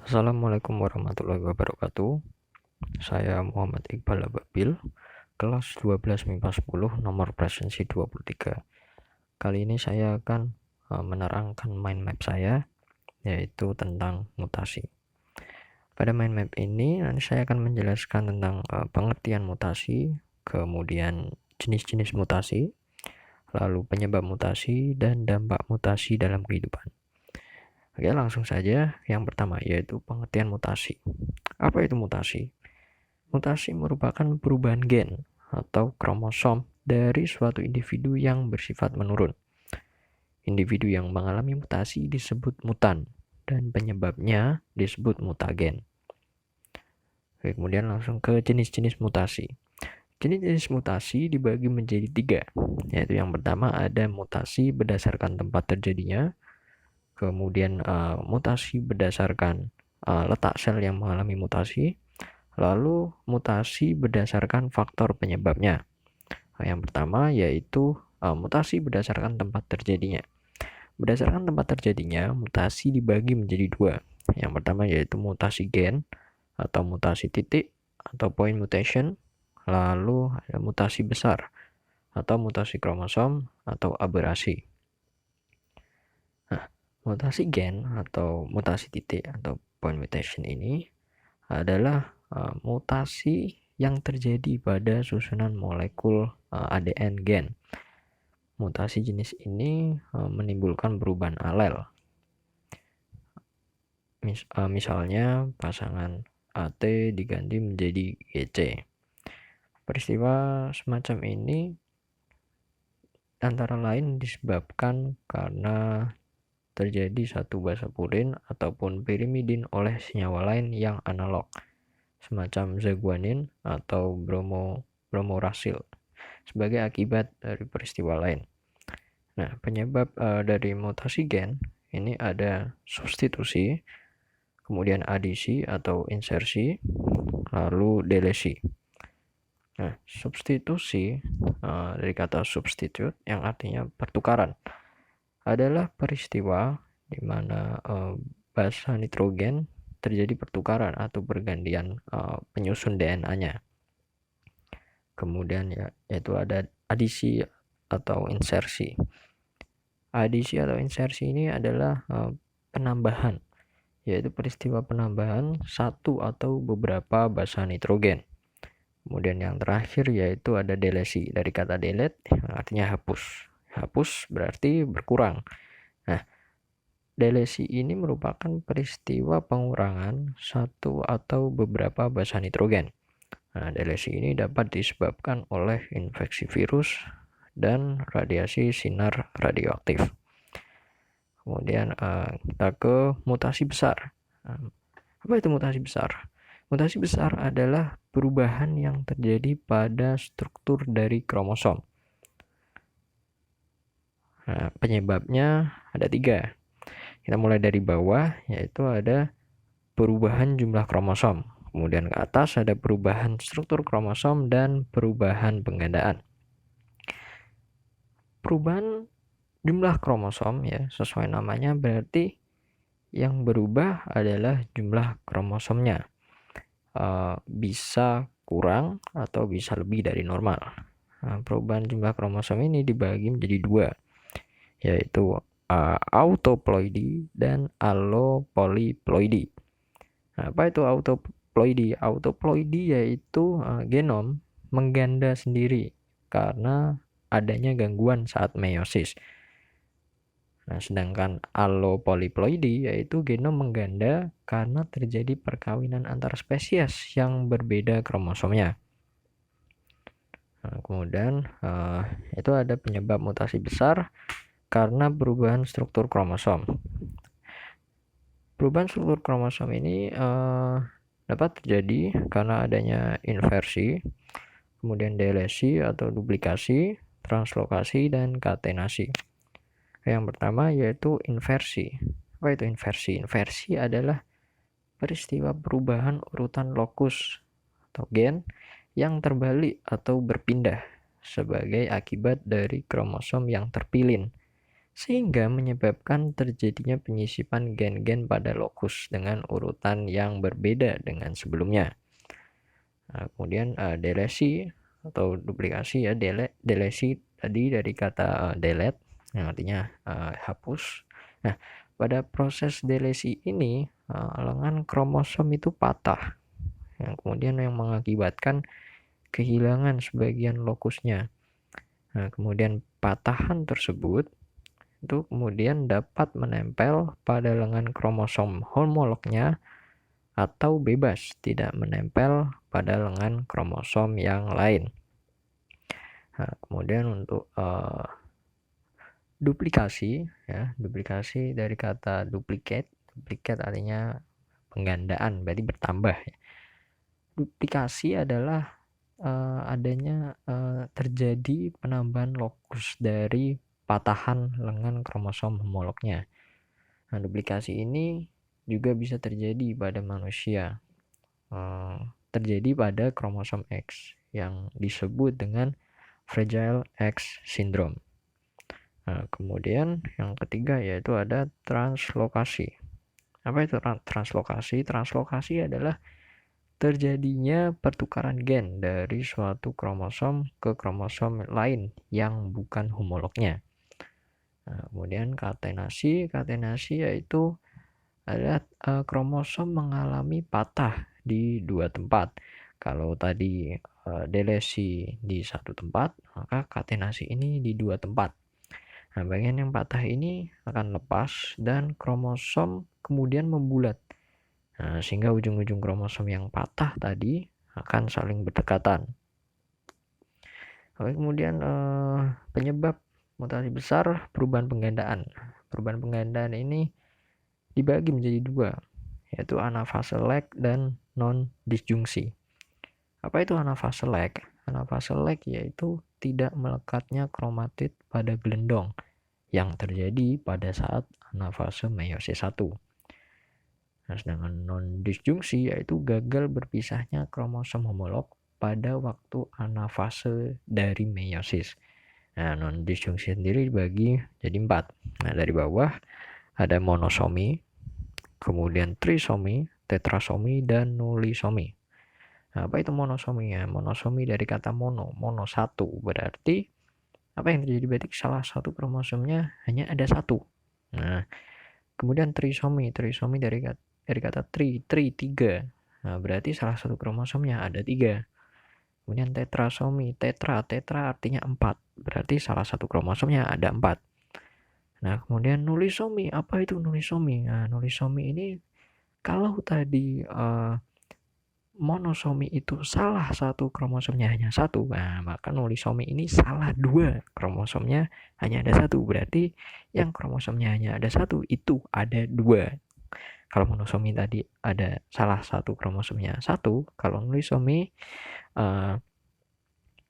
Assalamualaikum warahmatullahi wabarakatuh. Saya Muhammad Iqbal Ababil, kelas 12 MIPA 10, nomor presensi 23. Kali ini saya akan menerangkan mind map saya, yaitu tentang mutasi. Pada mind map ini nanti saya akan menjelaskan tentang pengertian mutasi, kemudian jenis-jenis mutasi, lalu penyebab mutasi dan dampak mutasi dalam kehidupan. Oke, langsung saja. Yang pertama yaitu pengertian mutasi. Apa itu mutasi? Mutasi merupakan perubahan gen atau kromosom dari suatu individu yang bersifat menurun. Individu yang mengalami mutasi disebut mutan dan penyebabnya disebut mutagen. Oke, kemudian langsung ke jenis-jenis mutasi. Jenis-jenis mutasi dibagi menjadi 3, yaitu yang pertama ada mutasi berdasarkan tempat terjadinya, kemudian mutasi berdasarkan letak sel yang mengalami mutasi, lalu mutasi berdasarkan faktor penyebabnya. Yang pertama yaitu mutasi berdasarkan tempat terjadinya. Berdasarkan tempat terjadinya, mutasi dibagi menjadi 2. Yang pertama yaitu mutasi gen atau mutasi titik atau point mutation, lalu ada mutasi besar atau mutasi kromosom atau aberasi. Nah, mutasi gen atau mutasi titik atau point mutation ini adalah mutasi yang terjadi pada susunan molekul ADN gen. Mutasi jenis ini menimbulkan perubahan alel. Misalnya pasangan AT diganti menjadi GC. Peristiwa semacam ini antara lain disebabkan karena terjadi satu basa purin ataupun pirimidin oleh senyawa lain yang analog, semacam zeguanin atau bromorasil, sebagai akibat dari peristiwa lain. Nah, penyebab dari mutasi gen ini ada substitusi, kemudian adisi atau insersi, lalu delesi. Nah, substitusi dari kata substitute yang artinya pertukaran adalah peristiwa di mana basa nitrogen terjadi pertukaran atau pergantian penyusun DNA-nya. Kemudian yaitu ada adisi atau insersi. Adisi atau insersi ini adalah penambahan, yaitu peristiwa penambahan satu atau beberapa basa nitrogen. Kemudian yang terakhir yaitu ada delesi, dari kata delete artinya hapus. Hapus berarti berkurang. Nah, delesi ini merupakan peristiwa pengurangan satu atau beberapa basa nitrogen. Nah, delesi ini dapat disebabkan oleh infeksi virus dan radiasi sinar radioaktif. Kemudian kita ke mutasi besar. Apa itu mutasi besar? Mutasi besar adalah perubahan yang terjadi pada struktur dari kromosom. Nah, penyebabnya ada 3. Kita mulai dari bawah, yaitu ada perubahan jumlah kromosom. Kemudian ke atas ada perubahan struktur kromosom dan perubahan penggandaan. Perubahan jumlah kromosom ya, sesuai namanya berarti yang berubah adalah jumlah kromosomnya. Bisa kurang atau bisa lebih dari normal. Nah, perubahan jumlah kromosom ini dibagi menjadi 2, yaitu autoploidi dan allopolyploidi. Nah, apa itu autoploidi? Autoploidi yaitu genom mengganda sendiri karena adanya gangguan saat meiosis. Nah, sedangkan allopolyploidi yaitu genom mengganda karena terjadi perkawinan antar spesies yang berbeda kromosomnya. Nah, kemudian itu ada penyebab mutasi besar karena perubahan struktur kromosom. Perubahan struktur kromosom ini dapat terjadi karena adanya inversi, kemudian delesi atau duplikasi, translokasi, dan katenasi. Yang pertama yaitu inversi. Apa itu inversi? Inversi adalah peristiwa perubahan urutan lokus atau gen yang terbalik atau berpindah sebagai akibat dari kromosom yang terpilin sehingga menyebabkan terjadinya penyisipan gen-gen pada lokus dengan urutan yang berbeda dengan sebelumnya. Kemudian delesi atau duplikasi ya, delesi tadi dari kata delete yang artinya hapus. Nah, pada proses delesi ini lengan kromosom itu patah, yang kemudian yang mengakibatkan kehilangan sebagian lokusnya. Nah, kemudian patahan tersebut itu kemudian dapat menempel pada lengan kromosom homolognya atau bebas tidak menempel pada lengan kromosom yang lain. Nah, kemudian untuk duplikasi ya, duplikasi dari kata duplicate artinya penggandaan, berarti bertambah ya. Duplikasi adalah adanya terjadi penambahan lokus dari patahan lengan kromosom homolognya. Nah, duplikasi ini juga bisa terjadi pada manusia, terjadi pada kromosom X yang disebut dengan Fragile X syndrome. Nah, kemudian yang ketiga yaitu ada translokasi. Apa itu translokasi? Translokasi adalah terjadinya pertukaran gen dari suatu kromosom ke kromosom lain yang bukan homolognya. Nah, kemudian katenasi yaitu ada kromosom mengalami patah di dua tempat. Kalau tadi delesi di satu tempat, maka katenasi ini di dua tempat. Nah, bagian yang patah ini akan lepas dan kromosom kemudian membulat. Nah, sehingga ujung-ujung kromosom yang patah tadi akan saling berdekatan. Oke, kemudian penyebab mutasi besar perubahan penggandaan. Perubahan penggandaan ini dibagi menjadi dua, yaitu anafase lag dan non-disjungsi. Apa itu anafase lag? Anafase lag yaitu tidak melekatnya kromatid pada gelendong yang terjadi pada saat anafase meiosis 1. Nah, sedangkan non-disjungsi yaitu gagal berpisahnya kromosom homolog pada waktu anafase dari meiosis. Nah, non-disjungsi sendiri dibagi jadi 4. Nah, dari bawah ada monosomi, kemudian trisomi, tetrasomi, dan nulisomi. Nah, apa itu monosomi ya? Monosomi dari kata mono satu, berarti apa yang terjadi? Berarti salah satu kromosomnya hanya ada satu. Nah, kemudian trisomi dari kata tri tiga. Nah, berarti salah satu kromosomnya ada 3. Kemudian tetrasomi, tetra artinya 4, berarti salah satu kromosomnya ada 4. Nah, kemudian nulisomi, apa itu nulisomi? Nah, nulisomi ini kalau tadi monosomi itu salah satu kromosomnya hanya 1, nah maka nulisomi ini salah 2, kromosomnya hanya ada 1, berarti yang kromosomnya hanya ada 1 itu ada 2. Kalau monosomi tadi ada salah satu kromosomnya 1, kalau nulisomi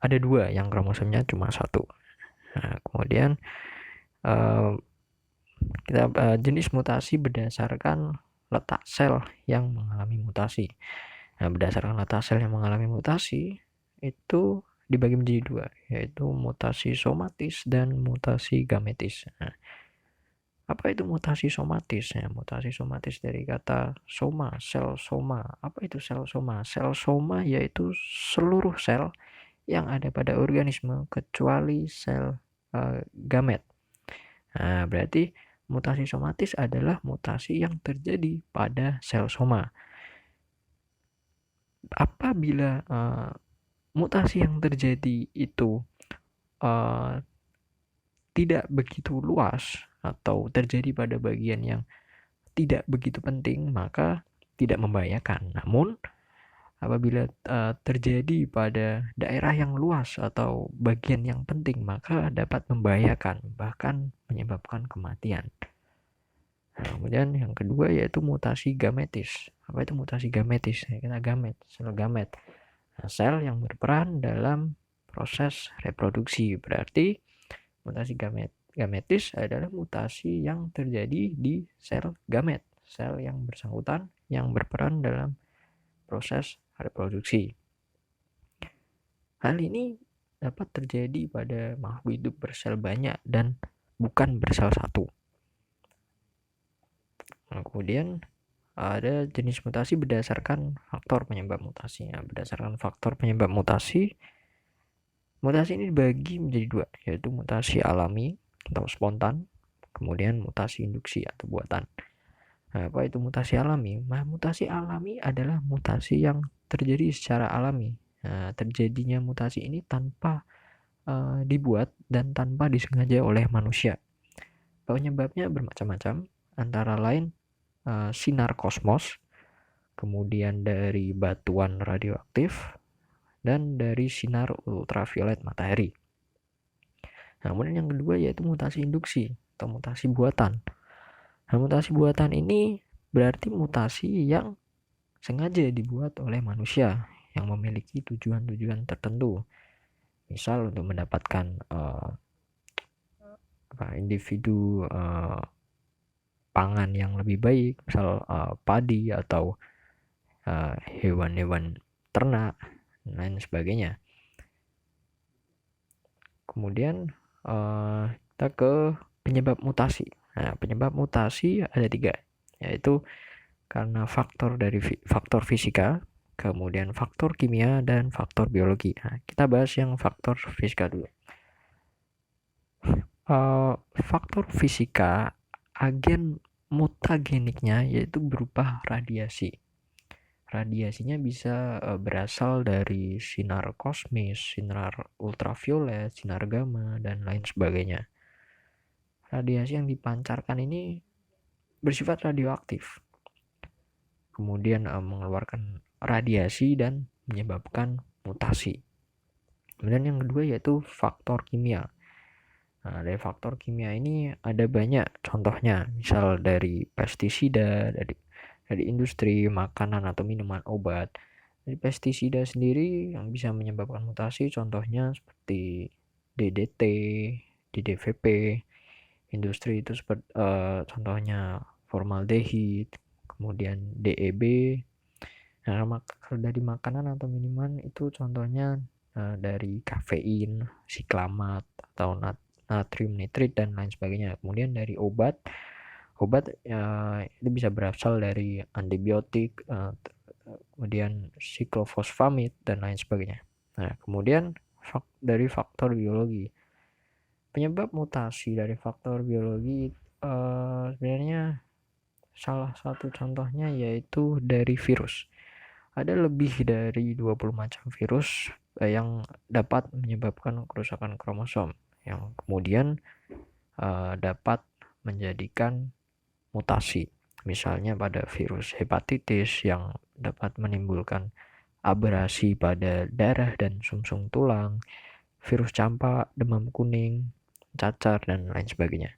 ada 2 yang kromosomnya cuma 1. Nah, kemudian kita jenis mutasi berdasarkan letak sel yang mengalami mutasi. Nah, berdasarkan letak sel yang mengalami mutasi itu dibagi menjadi 2, yaitu mutasi somatis dan mutasi gametis. Nah, apa itu mutasi somatis? Ya, mutasi somatis dari kata soma, sel soma. Apa itu sel soma? Sel soma yaitu seluruh sel yang ada pada organisme kecuali sel gamet. Nah, berarti mutasi somatis adalah mutasi yang terjadi pada sel soma. Apabila mutasi yang terjadi itu tidak begitu luas atau terjadi pada bagian yang tidak begitu penting, maka tidak membahayakan. Namun apabila terjadi pada daerah yang luas atau bagian yang penting, maka dapat membahayakan, bahkan menyebabkan kematian. Nah, kemudian yang kedua yaitu mutasi gametis. Apa itu mutasi gametis? Kita gamet, sel gamet. Nah, sel yang berperan dalam proses reproduksi. Berarti mutasi gametis adalah mutasi yang terjadi di sel gamet, sel yang bersangkutan yang berperan dalam proses reproduksi. Hal ini dapat terjadi pada makhluk hidup bersel banyak dan bukan bersel satu. Nah, kemudian ada jenis mutasi berdasarkan faktor penyebab mutasi. Nah, berdasarkan faktor penyebab mutasi ini dibagi menjadi dua, yaitu mutasi alami atau spontan, kemudian mutasi induksi atau buatan. Nah, apa itu mutasi alami? Nah, mutasi alami adalah mutasi yang terjadi secara alami. Nah, terjadinya mutasi ini tanpa dibuat dan tanpa disengaja oleh manusia. Penyebabnya bermacam-macam, antara lain sinar kosmos, kemudian dari batuan radioaktif, dan dari sinar ultraviolet matahari. Nah, kemudian yang kedua yaitu mutasi induksi atau mutasi buatan. Nah, mutasi buatan ini berarti mutasi yang sengaja dibuat oleh manusia yang memiliki tujuan-tujuan tertentu. Misal untuk mendapatkan individu pangan yang lebih baik, misal padi atau hewan-hewan ternak dan lain sebagainya. Kemudian kita ke penyebab mutasi. Nah, penyebab mutasi ada 3, yaitu karena faktor fisika, kemudian faktor kimia, dan faktor biologi. Nah, kita bahas yang faktor fisika dulu. Faktor fisika, agen mutageniknya yaitu berupa radiasi. Radiasinya bisa berasal dari sinar kosmis, sinar ultraviolet, sinar gamma, dan lain sebagainya. Radiasi yang dipancarkan ini bersifat radioaktif, kemudian mengeluarkan radiasi dan menyebabkan mutasi. Kemudian yang kedua yaitu faktor kimia. Nah, dari faktor kimia ini ada banyak contohnya, misal dari pestisida, dari industri makanan atau minuman obat. Dari pestisida sendiri yang bisa menyebabkan mutasi, contohnya seperti DDT, DDVP. Industri itu seperti contohnya formaldehid, kemudian DEB. Nah, dari makanan atau minuman itu contohnya dari kafein, siklamat atau natrium nitrit dan lain sebagainya. Kemudian dari obat itu bisa berasal dari antibiotik, kemudian siklofosfamid dan lain sebagainya. Nah, kemudian dari faktor biologi. Penyebab mutasi dari faktor biologi sebenarnya salah satu contohnya yaitu dari virus. Ada lebih dari 20 macam virus yang dapat menyebabkan kerusakan kromosom yang kemudian dapat menjadikan mutasi. Misalnya pada virus hepatitis yang dapat menimbulkan abrasi pada darah dan sumsum tulang, virus campak, demam kuning, cacar, dan lain sebagainya.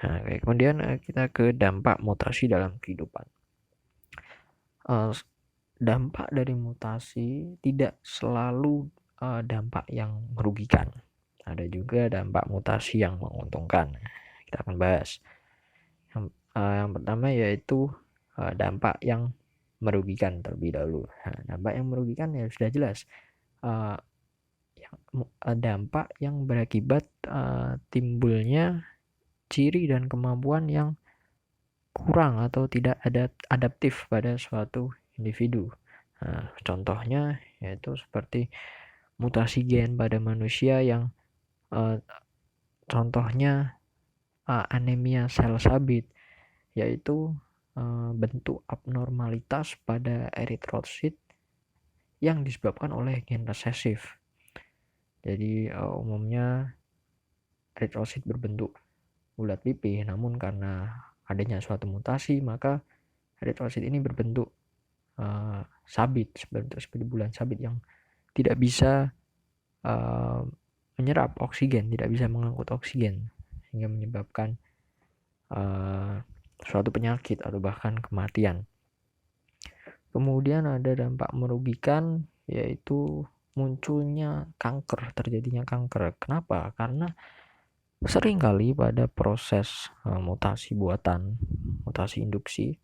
Nah, kemudian kita ke dampak mutasi dalam kehidupan. Dampak dari mutasi tidak selalu dampak yang merugikan. Ada juga dampak mutasi yang menguntungkan. Kita akan bahas. Yang pertama yaitu dampak yang merugikan terlebih dahulu. Nah, dampak yang merugikan ya sudah jelas. Dampak yang berakibat timbulnya ciri dan kemampuan yang kurang atau tidak adaptif pada suatu individu. Nah, contohnya yaitu seperti mutasi gen pada manusia yang contohnya anemia sel sabit, yaitu bentuk abnormalitas pada eritrosit yang disebabkan oleh gen resesif. Jadi umumnya eritrosit berbentuk bulat pipih, namun karena adanya suatu mutasi maka eritrosit ini berbentuk sabit, seperti bulan sabit yang tidak bisa menyerap oksigen, tidak bisa mengangkut oksigen, sehingga menyebabkan suatu penyakit atau bahkan kematian. Kemudian ada dampak merugikan yaitu munculnya kanker, terjadinya kanker. Kenapa? Karena seringkali pada proses mutasi buatan, mutasi induksi,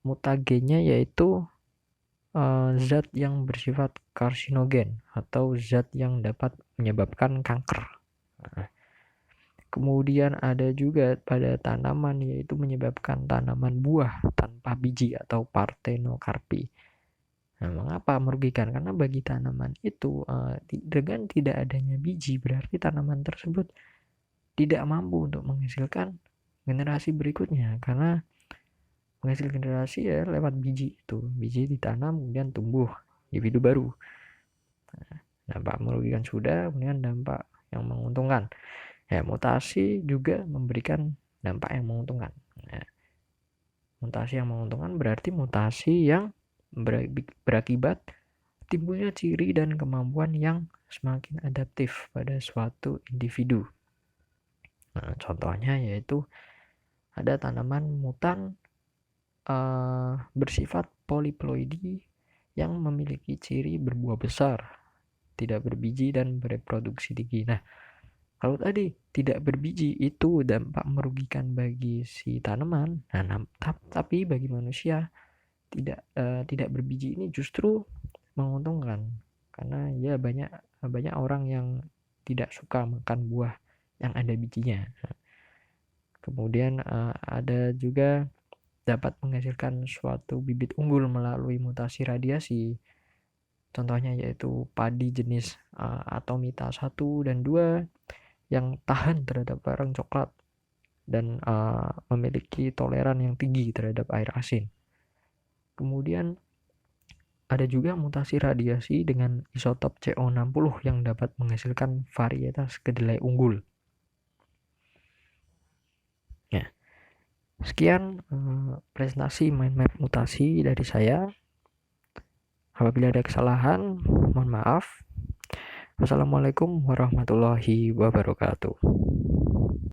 mutagennya yaitu zat yang bersifat karsinogen atau zat yang dapat menyebabkan kanker. Nah, Kemudian ada juga pada tanaman, yaitu menyebabkan tanaman buah tanpa biji atau parthenokarpi. Nah, mengapa merugikan? Karena bagi tanaman itu dengan tidak adanya biji berarti tanaman tersebut tidak mampu untuk menghasilkan generasi berikutnya, karena menghasilkan generasi ya lewat biji. Itu biji ditanam kemudian tumbuh individu baru. Dampak merugikan sudah, kemudian dampak yang menguntungkan. Ya, mutasi juga memberikan dampak yang menguntungkan. Nah, mutasi yang menguntungkan berarti mutasi yang berakibat timbulnya ciri dan kemampuan yang semakin adaptif pada suatu individu. Nah, contohnya yaitu ada tanaman mutan bersifat poliploidi yang memiliki ciri berbuah besar, tidak berbiji dan bereproduksi tinggi. Nah, kalau tadi tidak berbiji itu dampak merugikan bagi si tanaman. Nah, tapi bagi manusia tidak berbiji ini justru menguntungkan, karena ya banyak orang yang tidak suka makan buah yang ada bijinya. Kemudian ada juga dapat menghasilkan suatu bibit unggul melalui mutasi radiasi. Contohnya yaitu padi jenis Atomita 1 dan 2 yang tahan terhadap barang coklat dan memiliki toleran yang tinggi terhadap air asin. Kemudian ada juga mutasi radiasi dengan isotop CO60 yang dapat menghasilkan varietas kedelai unggul. Ya, sekian presentasi mind map mutasi dari saya. Apabila ada kesalahan, mohon maaf. Wassalamualaikum warahmatullahi wabarakatuh.